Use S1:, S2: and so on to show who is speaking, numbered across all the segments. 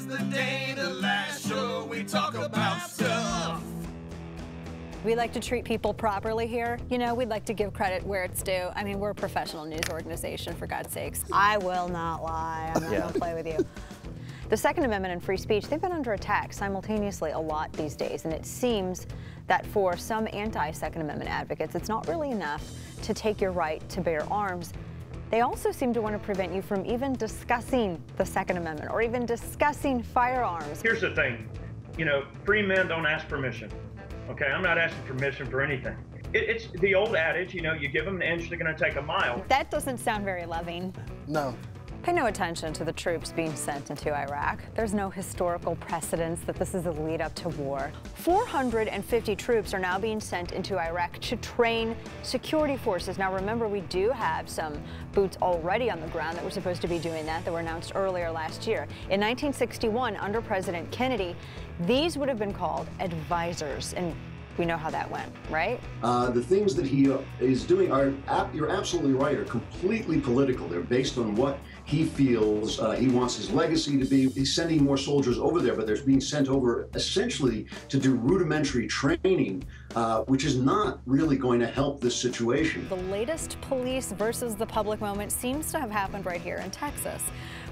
S1: the Dana Loesch Show. We talk about stuff.
S2: We like to treat people properly here. You know, we'd like to give credit where it's due. I mean, we're a professional news organization, for God's sakes. I will not lie. I'm not going to play with you. The Second Amendment and free speech, they've been under attack simultaneously a lot these days, and it seems that for some anti-Second Amendment advocates, it's not really enough to take your right to bear arms. They also seem to want to prevent you from even discussing the Second Amendment or even discussing firearms.
S3: Here's the thing, you know, free men don't ask permission. Okay, I'm not asking permission for anything. It's the old adage, you know, you give them an inch, they're going to take a mile.
S2: That doesn't sound very loving.
S4: No.
S2: Pay no attention to the troops being sent into Iraq. There's no historical precedence that this is a lead up to war. 450 troops are now being sent into Iraq to train security forces. Now remember, we do have some boots already on the ground that were supposed to be doing that were announced earlier last year. In 1961, under President Kennedy, these would have been called advisors, and we know how that went, right?
S5: The things that he is doing are, you're absolutely right, are completely political. They're based on what he feels he wants his legacy to be. He's sending more soldiers over there, but they're being sent over essentially to do rudimentary training, which is not really going to help this situation.
S2: The latest police versus the public moment seems to have happened right here in Texas,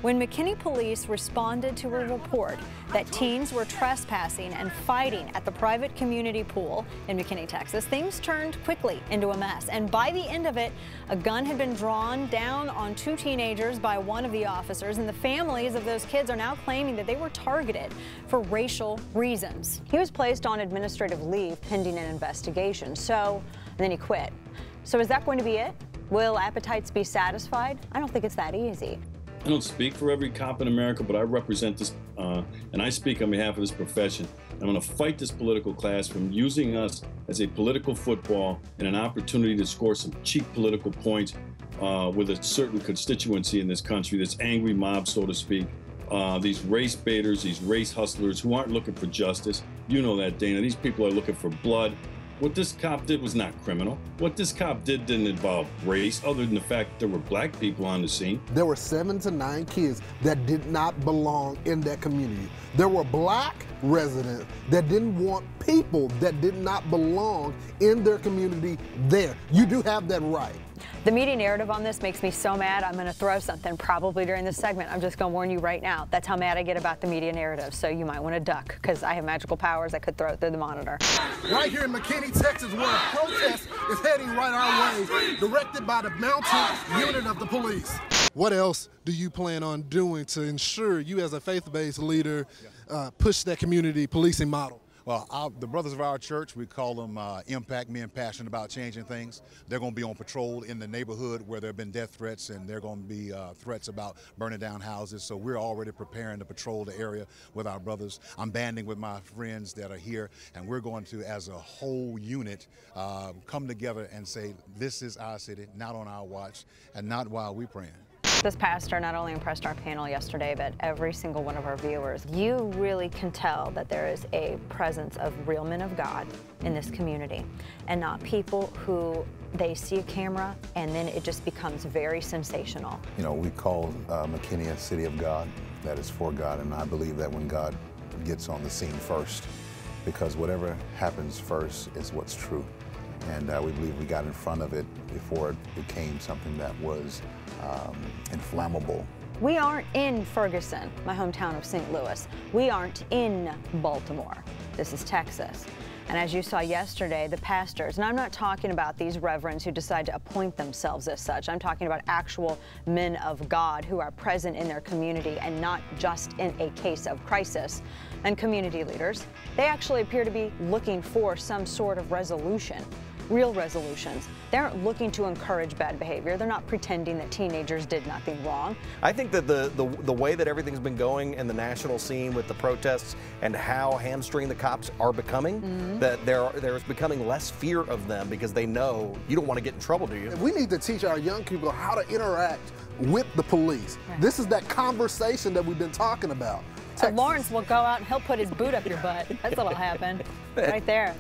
S2: when McKinney police responded to a report that teens were trespassing and fighting at the private community pool in McKinney, Texas. Things turned quickly into a mess, and by the end of it, a gun had been drawn down on two teenagers by one of the officers, and the families of those kids are now claiming that they were targeted for racial reasons. He was placed on administrative leave pending an investigation, and then he quit. So is that going to be it? Will appetites be satisfied? I don't think it's that easy.
S6: I don't speak for every cop in America, but I represent this, and I speak on behalf of this profession. I'm going to fight this political class from using us as a political football and an opportunity to score some cheap political points with a certain constituency in this country, this angry mob, so to speak. These race baiters, these race hustlers who aren't looking for justice. You know that, Dana. These people are looking for blood. What this cop did was not criminal. What this cop did didn't involve race, other than the fact that there were black people on the scene.
S4: There were 7 to 9 kids that did not belong in that community. There were black residents that didn't want people that did not belong in their community there. You do have that right.
S2: The media narrative on this makes me so mad, I'm going to throw something probably during this segment. I'm just going to warn you right now. That's how mad I get about the media narrative, so you might want to duck, because I have magical powers. I could throw it through the monitor.
S4: Right here in McKinney, Texas, where a protest is heading right our way, directed by the mounted unit of the police. What else do you plan on doing to ensure you, as a faith-based leader, push that community policing model?
S7: Well, the brothers of our church, we call them Impact, men passionate about changing things. They're going to be on patrol in the neighborhood where there have been death threats, and there are going to be threats about burning down houses. So we're already preparing to patrol the area with our brothers. I'm banding with my friends that are here, and we're going to, as a whole unit, come together and say, this is our city, not on our watch, and not while we're praying.
S2: This pastor not only impressed our panel yesterday, but every single one of our viewers. You really can tell that there is a presence of real men of God in this community, and not people who they see a camera and then it just becomes very sensational.
S8: You know, we call McKinney a city of God, that is for God, and I believe that when God gets on the scene first, because whatever happens first is what's true. And we believe we got in front of it before it became something that was inflammable.
S2: We aren't in Ferguson, my hometown of St. Louis. We aren't in Baltimore. This is Texas. And as you saw yesterday, the pastors, and I'm not talking about these reverends who decide to appoint themselves as such. I'm talking about actual men of God who are present in their community, and not just in a case of crisis. And community leaders, they actually appear to be looking for some sort of resolution. Real resolutions. They aren't looking to encourage bad behavior. They're not pretending that teenagers did nothing wrong.
S9: I think that the way that everything's been going in the national scene with the protests and how hamstring the cops are becoming, that there's becoming less fear of them because they know you don't want to get in trouble, do you?
S4: We need to teach our young people how to interact with the police. Right. This is that conversation that we've been talking about.
S2: Lawrence will go out and he'll put his boot up your butt. That's what'll happen right there.